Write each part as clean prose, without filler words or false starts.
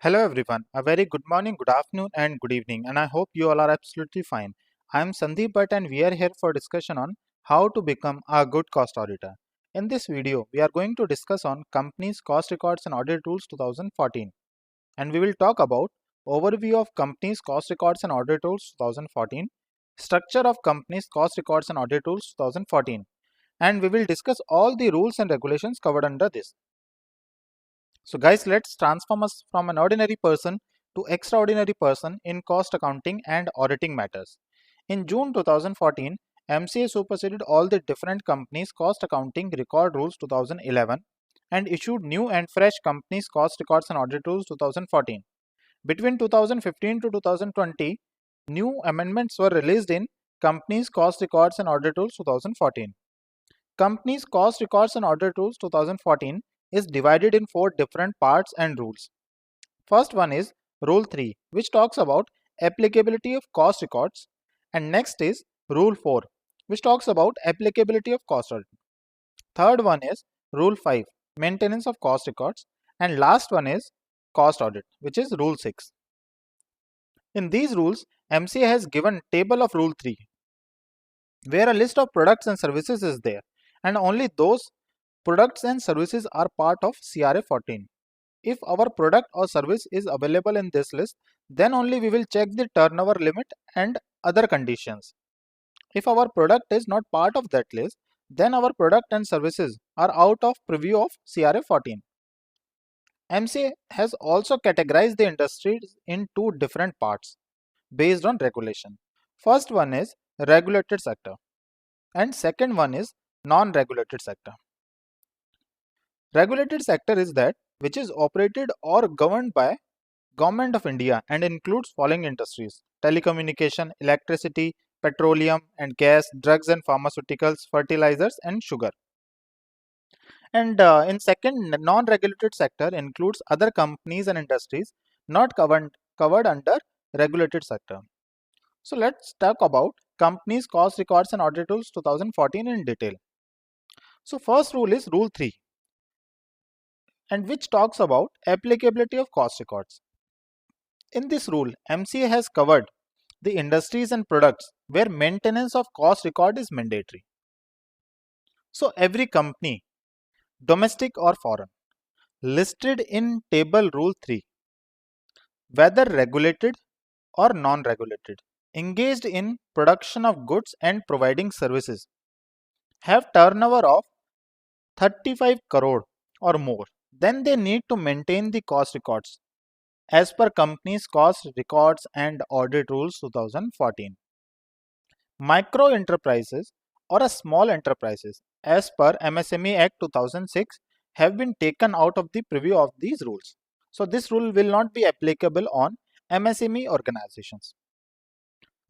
Hello everyone, a very good morning, good afternoon and good evening, and I hope you all are absolutely fine. I am Sandeep Bhatt and we are here for discussion on how to become a good cost auditor. In this video, we are going to discuss on companies cost records and audit rules 2014, and we will talk about overview of companies cost records and audit rules 2014, structure of companies cost records and audit rules 2014, and we will discuss all the rules and regulations covered under this. So guys, let's transform us from an ordinary person to extraordinary person in cost accounting and auditing matters. In June 2014, MCA superseded all the different companies cost accounting record rules 2011 and issued new and fresh companies cost records and audit rules 2014. Between 2015 to 2020, new amendments were released in companies cost records and audit rules 2014. Companies Cost Records and Audit Rules 2014 is divided in 4 different parts and rules. First one is Rule 3, which talks about applicability of cost records, and next is Rule 4, which talks about applicability of cost audit. Third one is Rule 5, maintenance of cost records, and last one is cost audit, which is Rule 6. In these rules, MCA has given table of Rule 3, where a list of products and services is there, and only those products and services are part of CRA 14. If our product or service is available in this list, then only we will check the turnover limit and other conditions. If our product is not part of that list, then our product and services are out of preview of CRA 14. MCA has also categorized the industries in 2 different parts based on regulation. First one is regulated sector and second one is non-regulated sector. Regulated sector is that which is operated or governed by Government of India and includes following industries: telecommunication, electricity, petroleum and gas, drugs and pharmaceuticals, fertilizers and sugar. And in second, non-regulated sector includes other companies and industries not covered under regulated sector. So let's talk about companies cost records and audit rules 2014 in detail. So first rule is Rule 3, and which talks about applicability of cost records. In this rule, MCA has covered the industries and products where maintenance of cost record is mandatory. So every company, domestic or foreign, listed in table rule 3, whether regulated or non-regulated, engaged in production of goods and providing services, have turnover of 35 crore or more, then they need to maintain the cost records as per company's cost records and audit rules 2014. Micro enterprises or a small enterprises as per MSME Act 2006 have been taken out of the preview of these rules. So this rule will not be applicable on MSME organizations.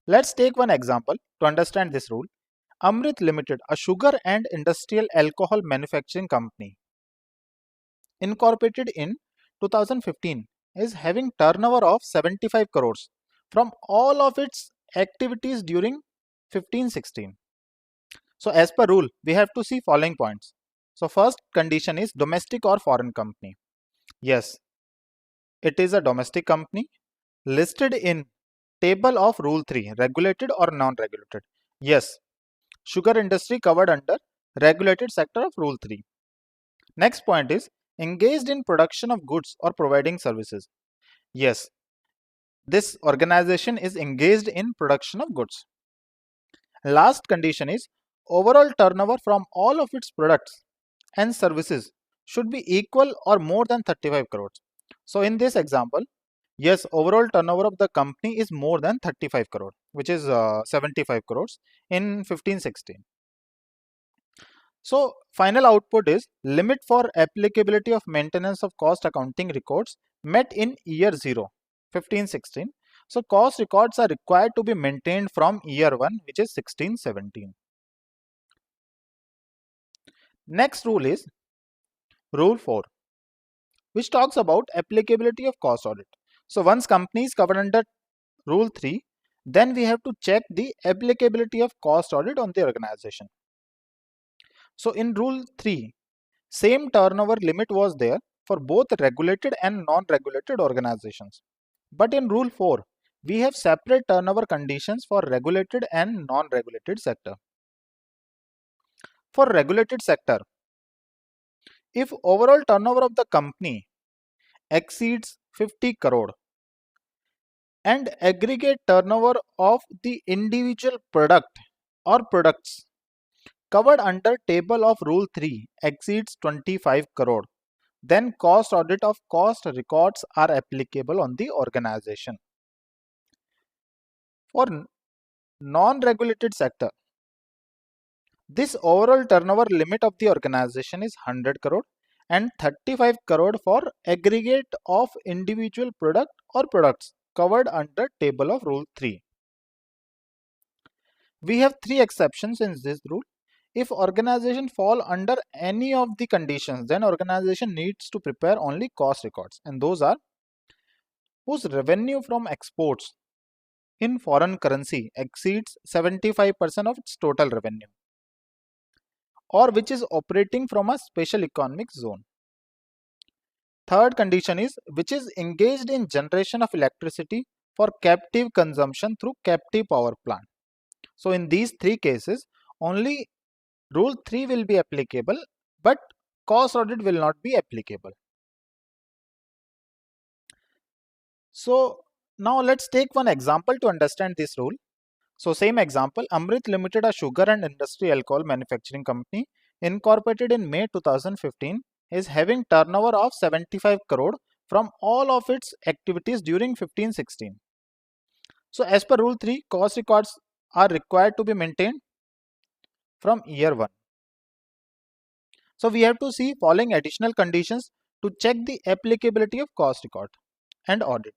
Let's take one example to understand this rule. Amrit Limited, a sugar and industrial alcohol manufacturing company, incorporated in 2015, is having turnover of 75 crores from all of its activities during 15-16. So as per rule, we have to see following points. So first condition is domestic or foreign company. Yes, it is a domestic company listed in table of rule 3, regulated or non-regulated. Yes, sugar industry covered under regulated sector of rule 3. Next point is engaged in production of goods or providing services. Yes, this organization is engaged in production of goods. Last condition is overall turnover from all of its products and services should be equal or more than 35 crores. So in this example, yes, overall turnover of the company is more than 35 crore, which is 75 crores in 15-16. So final output is limit for applicability of maintenance of cost accounting records met in year 0, 15-16. So cost records are required to be maintained from year 1, which is 16-17. Next rule is Rule 4, which talks about applicability of cost audit. So once company is covered under Rule 3, then we have to check the applicability of cost audit on the organization. So in Rule 3, same turnover limit was there for both regulated and non-regulated organizations. But in Rule 4, we have separate turnover conditions for regulated and non-regulated sector. For regulated sector, if overall turnover of the company exceeds 50 crore and aggregate turnover of the individual product or products covered under table of Rule 3 exceeds 25 crore, then cost audit of cost records are applicable on the organization. For non-regulated sector, this overall turnover limit of the organization is 100 crore and 35 crore for aggregate of individual product or products covered under table of Rule 3. We have 3 exceptions in this rule. If organization fall under any of the conditions, then organization needs to prepare only cost records, and those are whose revenue from exports in foreign currency exceeds 75% of its total revenue, or which is operating from a special economic zone. Third condition is which is engaged in generation of electricity for captive consumption through captive power plant. So in these 3 cases, only Rule 3 will be applicable, but cost audit will not be applicable. So now let's take one example to understand this rule. So same example, Amrit Limited, a sugar and industry alcohol manufacturing company incorporated in May 2015, is having turnover of 75 crore from all of its activities during 15-16. So as per Rule 3, cost records are required to be maintained from year 1. So we have to see following additional conditions to check the applicability of cost record and audit.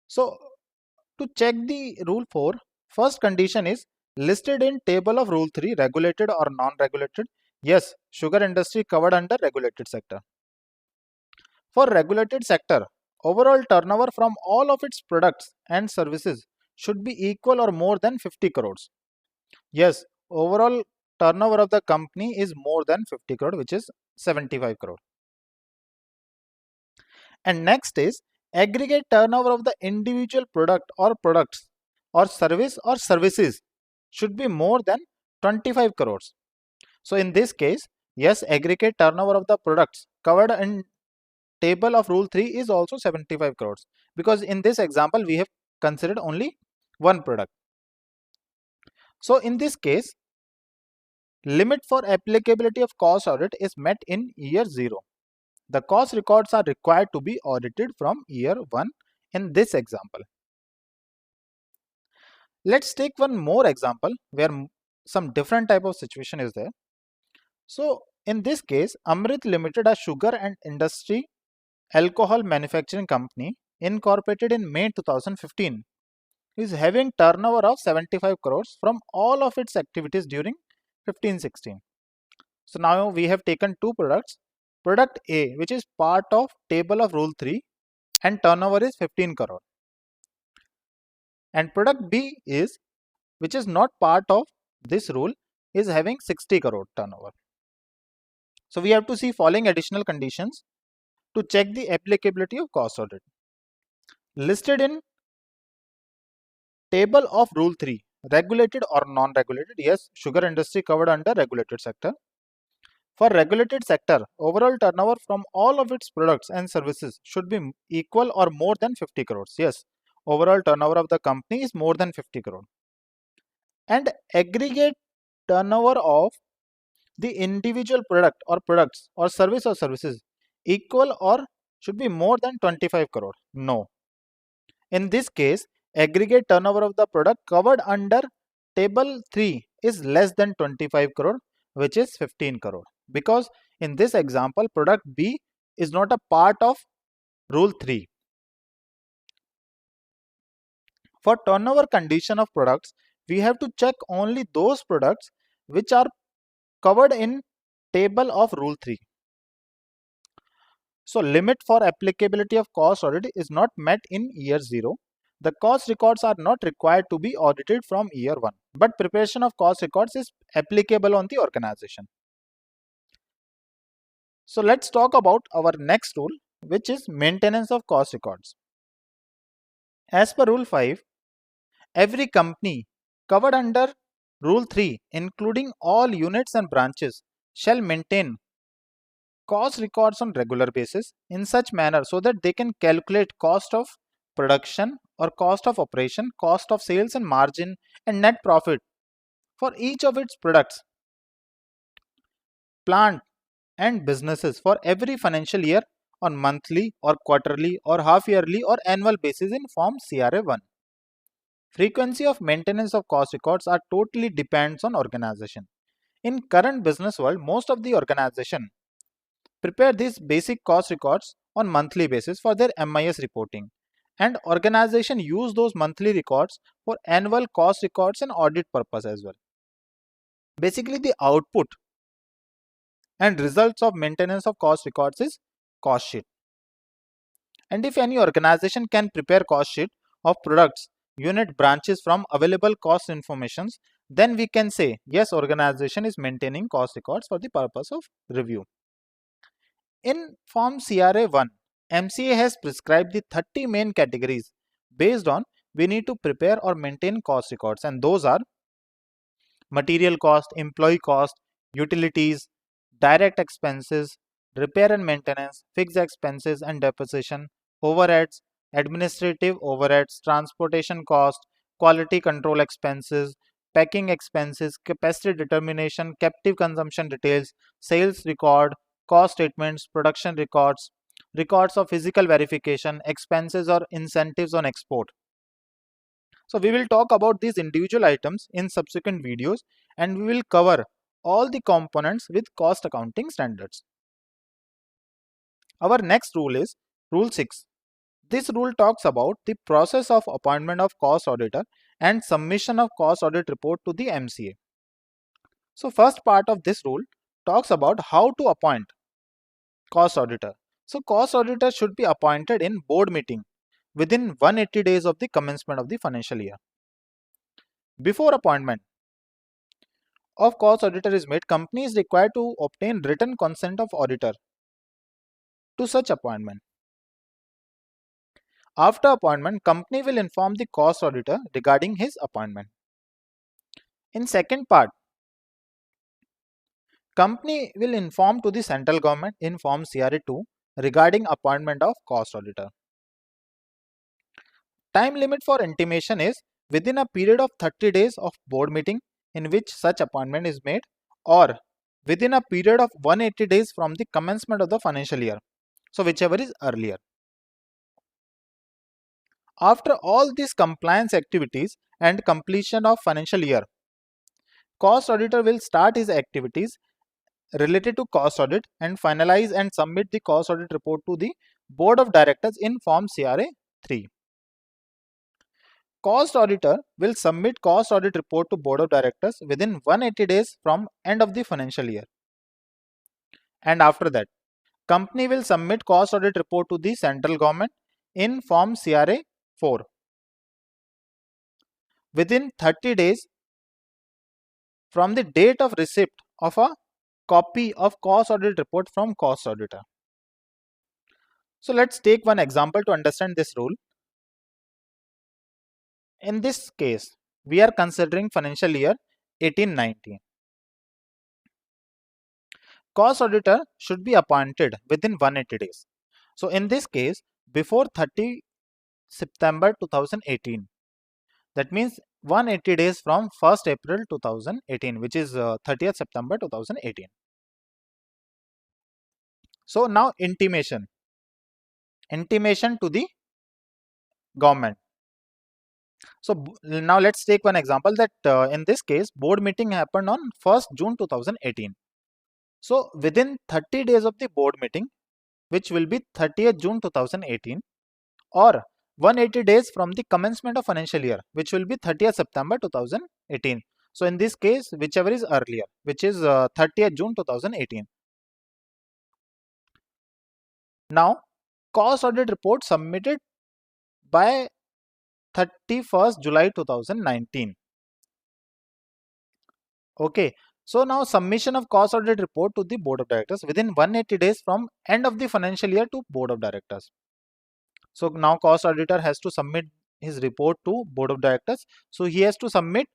So to check the Rule 4, first condition is listed in table of Rule 3 regulated or non-regulated. Yes, sugar industry covered under regulated sector. For regulated sector, overall turnover from all of its products and services should be equal or more than 50 crores. Yes, overall turnover of the company is more than 50 crore, which is 75 crore. And next is aggregate turnover of the individual product or products or service or services should be more than 25 crores. So in this case, yes, aggregate turnover of the products covered in table of Rule 3 is also 75 crores, because in this example we have considered only one product. So in this case, limit for applicability of cost audit is met in year 0. The cost records are required to be audited from year 1 in this example. Let's take one more example where some different type of situation is there. So in this case, Amrit Limited, a sugar and industry alcohol manufacturing company incorporated in May 2015, is having turnover of 75 crores from all of its activities during 15-16. So now we have taken two products. Product A, which is part of table of Rule 3 and turnover is 15 crore. And product B is, which is not part of this rule, is having 60 crore turnover. So we have to see following additional conditions to check the applicability of cost audit. Listed in table of Rule 3, regulated or non-regulated. Yes, sugar industry covered under regulated sector. For regulated sector, overall turnover from all of its products and services should be equal or more than 50 crores. Yes, overall turnover of the company is more than 50 crore. And aggregate turnover of the individual product or products or service or services equal or should be more than 25 crore. No. In this case, aggregate turnover of the product covered under table 3 is less than 25 crore, which is 15 crore. Because in this example, product B is not a part of Rule 3. For turnover condition of products, we have to check only those products which are covered in table of Rule 3. So limit for applicability of cost audit is not met in year 0. The cost records are not required to be audited from year 1, but preparation of cost records is applicable on the organization. So let's talk about our next rule, which is maintenance of cost records. As per Rule 5, every company covered under Rule 3, including all units and branches, shall maintain cost records on regular basis in such manner so that they can calculate cost of production or cost of operation, cost of sales and margin and net profit for each of its products, plant and businesses for every financial year on monthly or quarterly or half yearly or annual basis in Form CRA 1. Frequency of maintenance of cost records are totally depends on organization. In current business world, most of the organization prepare these basic cost records on monthly basis for their MIS reporting, and organization use those monthly records for annual cost records and audit purpose as well. Basically, the output and results of maintenance of cost records is cost sheet. And if any organization can prepare cost sheet of products, unit, branches from available cost informations, then we can say yes, organization is maintaining cost records for the purpose of review. In Form CRA 1, MCA has prescribed the 30 main categories based on we need to prepare or maintain cost records, and those are material cost, employee cost, utilities, direct expenses, repair and maintenance, fixed expenses and depreciation, overheads, administrative overheads, transportation cost, quality control expenses, packing expenses, capacity determination, captive consumption details, sales record, cost statements, production records, records of physical verification, expenses or incentives on export. So we will talk about these individual items in subsequent videos, and we will cover all the components with cost accounting standards. Our next rule is Rule 6. This rule talks about the process of appointment of cost auditor and submission of cost audit report to the MCA. So first part of this rule talks about how to appoint cost auditor. So cost auditor should be appointed in board meeting within 180 days of the commencement of the financial year. Before appointment of cost auditor is made, company is required to obtain written consent of auditor to such appointment. After appointment, company will inform the cost auditor regarding his appointment. In second part, company will inform to the central government in Form CRA 2 regarding appointment of cost auditor. Time limit for intimation is within a period of 30 days of board meeting in which such appointment is made, or within a period of 180 days from the commencement of the financial year. So whichever is earlier. After all these compliance activities and completion of financial year, cost auditor will start his activities related to cost audit and finalize and submit the cost audit report to the board of directors in Form CRA 3. Cost auditor will submit cost audit report to board of directors within 180 days from end of the financial year. And after that, company will submit cost audit report to the central government in Form CRA 4 within 30 days from the date of receipt of a copy of cost audit report from cost auditor. So let's take one example to understand this rule. In this case, we are considering financial year 18-19. Cost auditor should be appointed within 180 days. So in this case, before 30 September 2018. That means 180 days from 1st April 2018, which is 30th September 2018. So now intimation to the government. So now let's take one example that in this case, board meeting happened on 1st June 2018. So within 30 days of the board meeting, which will be 30th June 2018, or 180 days from the commencement of financial year, which will be 30th September 2018. So in this case, whichever is earlier, which is 30th June 2018. Now, cost audit report submitted by 31st July 2019. Okay, So now submission of cost audit report to the board of directors within 180 days from end of the financial year to board of directors. So now cost auditor has to submit his report to board of directors. So he has to submit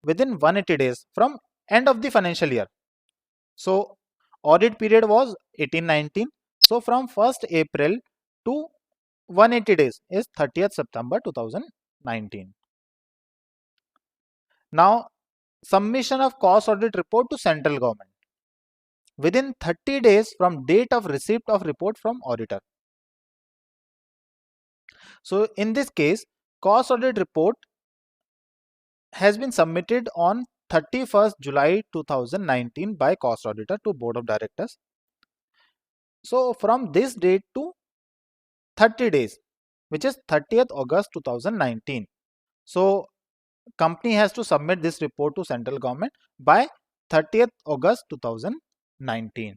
within 180 days from end of the financial year. So audit period was 18-19. So from 1st April to 180 days is 30th September 2019. Now submission of cost audit report to central government within 30 days from date of receipt of report from auditor. So in this case, cost audit report has been submitted on 31st July 2019 by cost auditor to board of directors. So from this date to 30 days, which is 30th August 2019. So company has to submit this report to central government by 30th August 2019.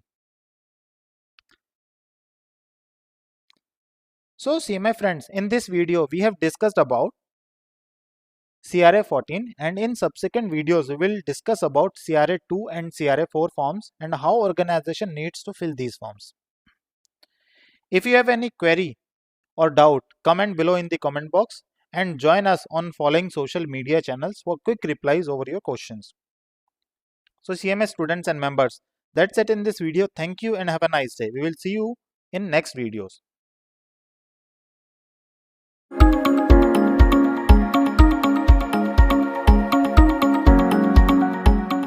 So see my friends, in this video we have discussed about CRA 14, and in subsequent videos we will discuss about CRA 2 and CRA 4 forms and how organization needs to fill these forms. If you have any query or doubt, comment below in the comment box and join us on following social media channels for quick replies over your questions. So CMS students and members, that's it in this video. Thank you and have a nice day. We will see you in next videos.